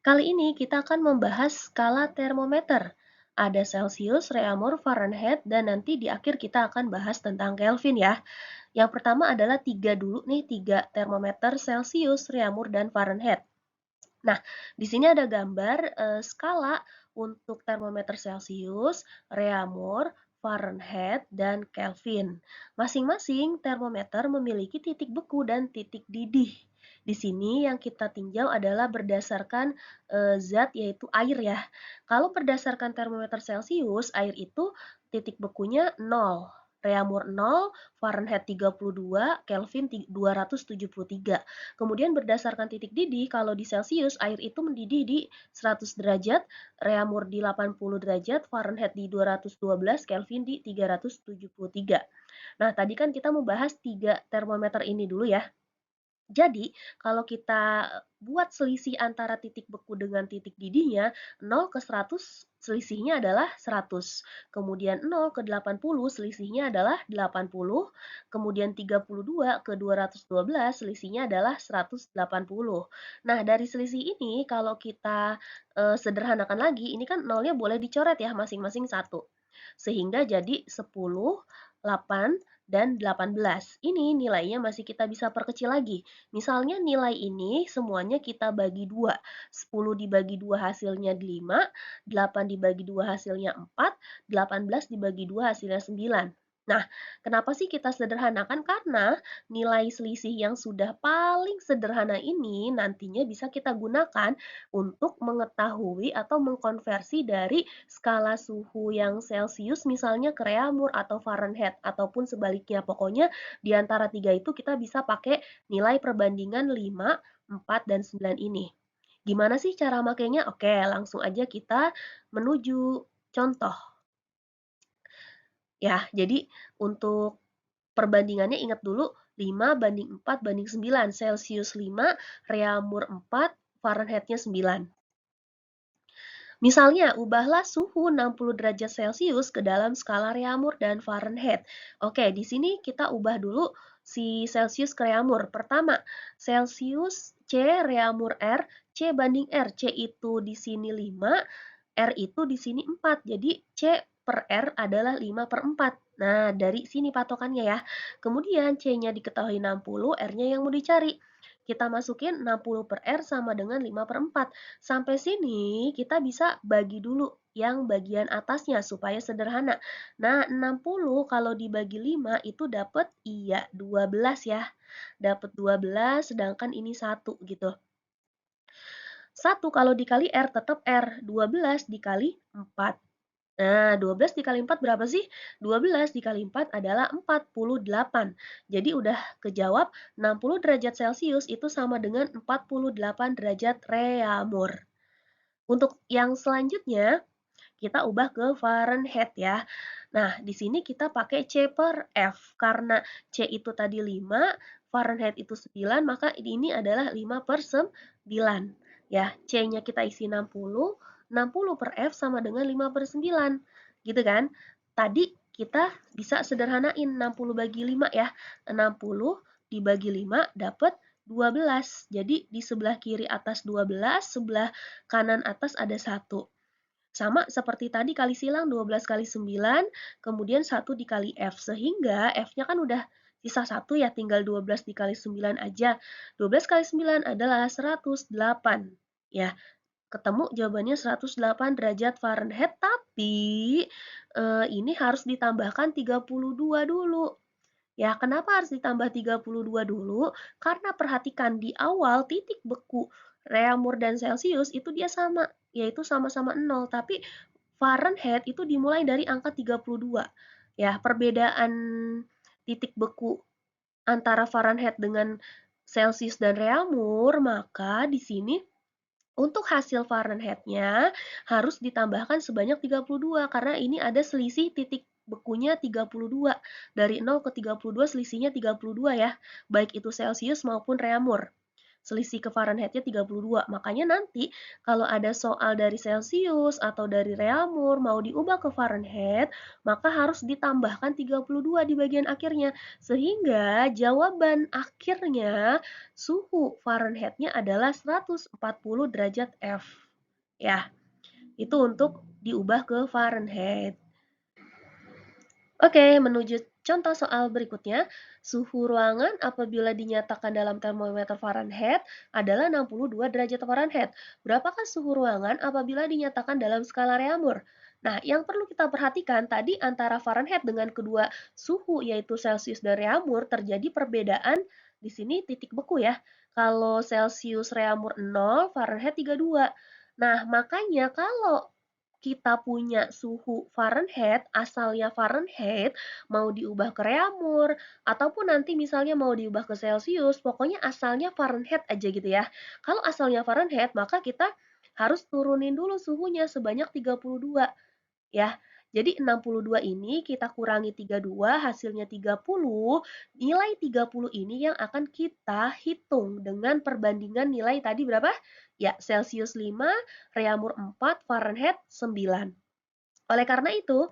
Kali ini kita akan membahas skala termometer. Ada Celsius, Reaumur, Fahrenheit, dan nanti di akhir kita akan bahas tentang Kelvin ya. Yang pertama adalah tiga dulu nih, tiga termometer Celsius, Reaumur, dan Fahrenheit. Nah, di sini ada gambar skala untuk termometer Celsius, Reaumur, Fahrenheit, dan Kelvin. Masing-masing termometer memiliki titik beku dan titik didih. Di sini yang kita tinjau adalah berdasarkan zat yaitu air ya. Kalau berdasarkan termometer Celsius, air itu titik bekunya 0. Reaumur 0, Fahrenheit 32, Kelvin 273. Kemudian berdasarkan titik didih, kalau di Celsius air itu mendidih di 100 derajat, Reaumur di 80 derajat, Fahrenheit di 212, Kelvin di 373. Nah, tadi kan kita membahas tiga termometer ini dulu ya. Jadi, kalau kita buat selisih antara titik beku dengan titik didihnya, 0 ke 100 selisihnya adalah 100. Kemudian 0 ke 80 selisihnya adalah 80. Kemudian 32 ke 212 selisihnya adalah 180. Nah, dari selisih ini kalau kita sederhanakan lagi, ini kan nolnya boleh dicoret ya masing-masing satu. Sehingga jadi 10, 8, dan 18. Ini nilainya masih kita bisa perkecil lagi. Misalnya nilai ini semuanya kita bagi 2. 10 dibagi 2 hasilnya 5, 8 dibagi 2 hasilnya 4, 18 dibagi 2 hasilnya 9. Nah, kenapa sih kita sederhanakan? Karena nilai selisih yang sudah paling sederhana ini nantinya bisa kita gunakan untuk mengetahui atau mengkonversi dari skala suhu yang Celsius misalnya ke Reaumur atau Fahrenheit ataupun sebaliknya. Pokoknya di antara tiga itu kita bisa pakai nilai perbandingan 5, 4, dan 9 ini. Gimana sih cara makainya? Oke, langsung aja kita menuju contoh. Ya, jadi untuk perbandingannya ingat dulu 5 banding 4 banding 9. Celsius 5, Reaumur 4, Fahrenheitnya 9. Misalnya, ubahlah suhu 60 derajat Celcius ke dalam skala Reaumur dan Fahrenheit. Oke, di sini kita ubah dulu si Celsius ke Reaumur. Pertama, Celsius C Reaumur R, C banding R. C itu di sini 5, R itu di sini 4. Jadi C per R adalah 5 per 4. Nah, dari sini patokannya ya. Kemudian C-nya diketahui 60, R-nya yang mau dicari. Kita masukin 60 per R sama dengan 5 per 4. Sampai sini kita bisa bagi dulu yang bagian atasnya supaya sederhana. Nah, 60 kalau dibagi 5 itu dapat iya 12 ya. Dapat 12 sedangkan ini 1 gitu. 1 kalau dikali R tetap R, 12 dikali 4. Nah, 12 dikali 4 berapa sih? 12 dikali 4 adalah 48. Jadi udah kejawab 60 derajat Celcius itu sama dengan 48 derajat Reaumur. Untuk yang selanjutnya, kita ubah ke Fahrenheit ya. Nah, di sini kita pakai C per F. Karena C itu tadi 5, Fahrenheit itu 9, maka ini adalah 5 per 9. Ya, C-nya kita isi 60, 60 per F sama dengan 5 per 9. Gitu kan? Tadi kita bisa sederhanain 60 bagi 5 ya. 60 dibagi 5 dapat 12. Jadi di sebelah kiri atas 12, sebelah kanan atas ada 1. Sama seperti tadi kali silang 12 kali 9, kemudian 1 dikali F. Sehingga F-nya kan udah sisa 1 ya, tinggal 12 dikali 9 aja. 12 kali 9 adalah 108. Ya, ketemu jawabannya 108 derajat Fahrenheit, tapi ini harus ditambahkan 32 dulu. Ya, kenapa harus ditambah 32 dulu? Karena perhatikan di awal titik beku Reaumur dan Celsius itu dia sama, yaitu sama-sama 0, tapi Fahrenheit itu dimulai dari angka 32. Ya, perbedaan titik beku antara Fahrenheit dengan Celsius dan Reaumur, maka di sini untuk hasil Fahrenheit-nya harus ditambahkan sebanyak 32 karena ini ada selisih titik bekunya 32. Dari 0 ke 32 selisihnya 32 ya, baik itu Celsius maupun Reaumur. selisih ke Fahrenheit-nya 32. Makanya nanti kalau ada soal dari Celcius atau dari Reaumur mau diubah ke Fahrenheit, maka harus ditambahkan 32 di bagian akhirnya. Sehingga jawaban akhirnya suhu Fahrenheit-nya adalah 140 derajat F. Ya, itu untuk diubah ke Fahrenheit. Oke, menuju contoh soal berikutnya, suhu ruangan apabila dinyatakan dalam termometer Fahrenheit adalah 62 derajat Fahrenheit. Berapakah suhu ruangan apabila dinyatakan dalam skala Reaumur? Nah, yang perlu kita perhatikan tadi antara Fahrenheit dengan kedua suhu yaitu Celcius dan Reaumur terjadi perbedaan di sini titik beku ya. Kalau Celcius Reaumur 0, Fahrenheit 32. Nah, makanya kalau kita punya suhu Fahrenheit, asalnya Fahrenheit, mau diubah ke Reaumur, ataupun nanti misalnya mau diubah ke Celcius, pokoknya asalnya Fahrenheit aja gitu ya. Kalau asalnya Fahrenheit, maka kita harus turunin dulu suhunya sebanyak 32 ya. Jadi 62 ini kita kurangi 32, hasilnya 30. Nilai 30 ini yang akan kita hitung dengan perbandingan nilai tadi berapa? Ya, Celcius 5, Reaumur 4, Fahrenheit 9. Oleh karena itu,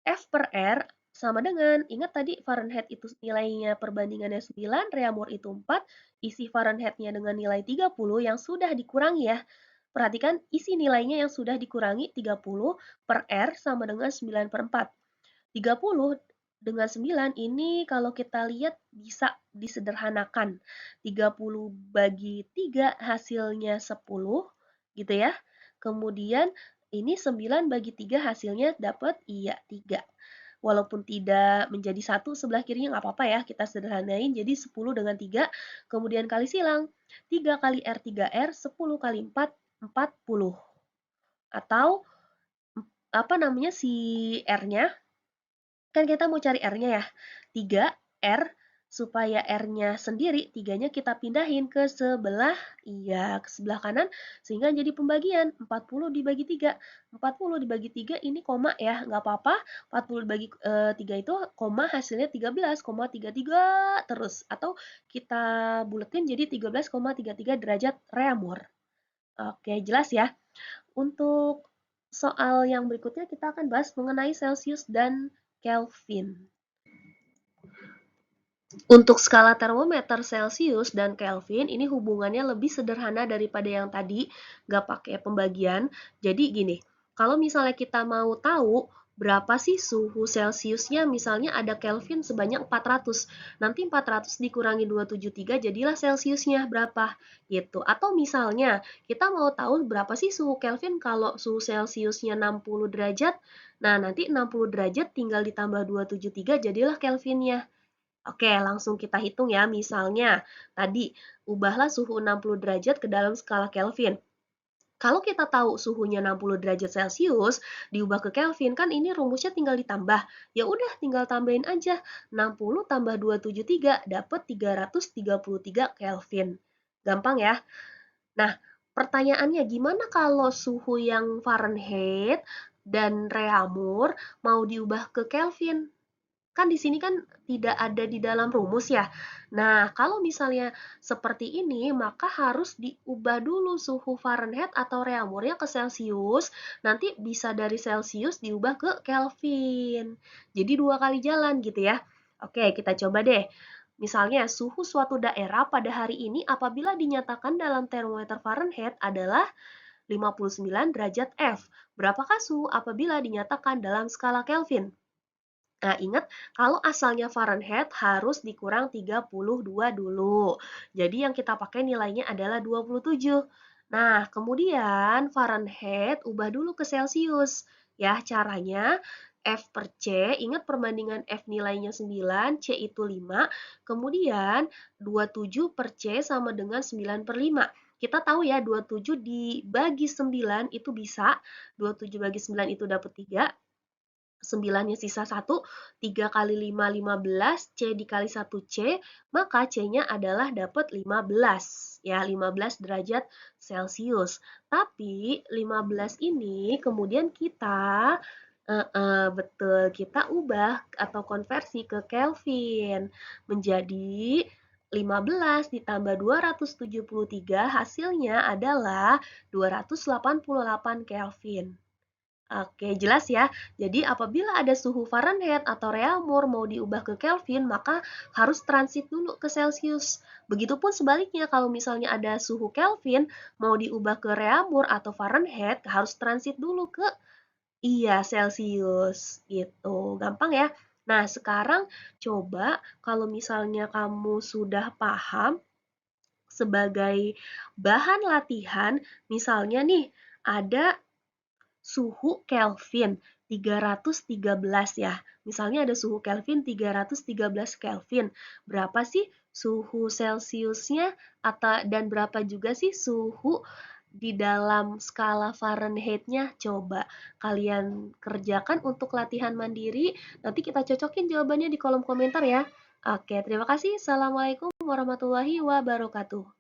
F per R sama dengan, ingat tadi Fahrenheit itu nilainya perbandingannya 9, Reaumur itu 4, isi Fahrenheit-nya dengan nilai 30 yang sudah dikurangi ya. Perhatikan isi nilainya yang sudah dikurangi 30 per R sama dengan 9 per 4. 30 dengan 9 ini kalau kita lihat bisa disederhanakan. 30 bagi 3 hasilnya 10 gitu ya. Kemudian ini 9 bagi 3 hasilnya dapat iya 3. Walaupun tidak menjadi satu sebelah kirinya nggak apa-apa ya, kita sederhanain jadi 10 dengan 3, kemudian kali silang. 3 kali R 3R, 10 kali 4, 40. Atau apa namanya si R-nya, kan kita mau cari R-nya ya. 3 R supaya R-nya sendiri, 3-nya kita pindahin ke sebelah, iya ke sebelah kanan, sehingga jadi pembagian, 40 dibagi 3. 40 dibagi 3 ini koma ya, nggak apa-apa, 40 dibagi 3 itu koma hasilnya 13,33 terus. Atau kita buletin jadi 13,33 derajat Reaumur. Oke, jelas ya. Untuk soal yang berikutnya kita akan bahas mengenai Celsius dan Kelvin. Untuk skala termometer Celsius dan Kelvin, ini hubungannya lebih sederhana daripada yang tadi, nggak pakai pembagian. Jadi gini, kalau misalnya kita mau tahu berapa sih suhu Celsiusnya, misalnya ada Kelvin sebanyak 400. Nanti 400 dikurangi 273 jadilah Celsiusnya berapa gitu. Atau misalnya kita mau tahu berapa sih suhu Kelvin kalau suhu Celsiusnya 60 derajat. Nah, nanti 60 derajat tinggal ditambah 273 jadilah Kelvinnya. Oke, langsung kita hitung ya. Misalnya, tadi ubahlah suhu 60 derajat ke dalam skala Kelvin. Kalau kita tahu suhunya 60 derajat Celcius, diubah ke Kelvin, kan ini rumusnya tinggal ditambah. Ya udah, tinggal tambahin aja. 60 tambah 273 dapat 333 Kelvin. Gampang ya? Nah, pertanyaannya gimana kalau suhu yang Fahrenheit dan Reaumur mau diubah ke Kelvin? Kan di sini kan tidak ada di dalam rumus ya. Nah, kalau misalnya seperti ini, maka harus diubah dulu suhu Fahrenheit atau Reaumurnya ke Celsius. Nanti bisa dari Celsius diubah ke Kelvin. Jadi dua kali jalan gitu ya. Oke, kita coba deh. Misalnya, suhu suatu daerah pada hari ini apabila dinyatakan dalam termometer Fahrenheit adalah 59 derajat F. Berapakah suhu apabila dinyatakan dalam skala Kelvin? Nah, ingat kalau asalnya Fahrenheit harus dikurang 32 dulu. Jadi yang kita pakai nilainya adalah 27. Nah, kemudian Fahrenheit ubah dulu ke Celsius. Ya, caranya F per C, ingat perbandingan F nilainya 9, C itu 5. Kemudian 27 per C sama dengan 9 per 5. Kita tahu ya 27 dibagi 9 itu bisa. 27 bagi 9 itu dapat 3. 9-nya sisa 1, 3 kali 5, 15, C dikali 1 C, maka C-nya adalah dapat 15, ya 15 derajat Celcius. Tapi 15 ini kemudian kita, betul, kita ubah atau konversi ke Kelvin menjadi 15 ditambah 273 hasilnya adalah 288 Kelvin. Oke, jelas ya. Jadi apabila ada suhu Fahrenheit atau Reaumur mau diubah ke Kelvin, maka harus transit dulu ke Celsius. Begitupun sebaliknya, kalau misalnya ada suhu Kelvin mau diubah ke Reaumur atau Fahrenheit, harus transit dulu ke Celsius gitu. Gampang ya. Nah, sekarang coba kalau misalnya kamu sudah paham sebagai bahan latihan, misalnya nih ada suhu Kelvin 313 ya. Misalnya ada suhu Kelvin 313 Kelvin. Berapa sih suhu Celsiusnya dan berapa juga sih suhu di dalam skala Fahrenheit-nya? Coba kalian kerjakan untuk latihan mandiri. Nanti kita cocokin jawabannya di kolom komentar ya. Oke, terima kasih. Assalamualaikum warahmatullahi wabarakatuh.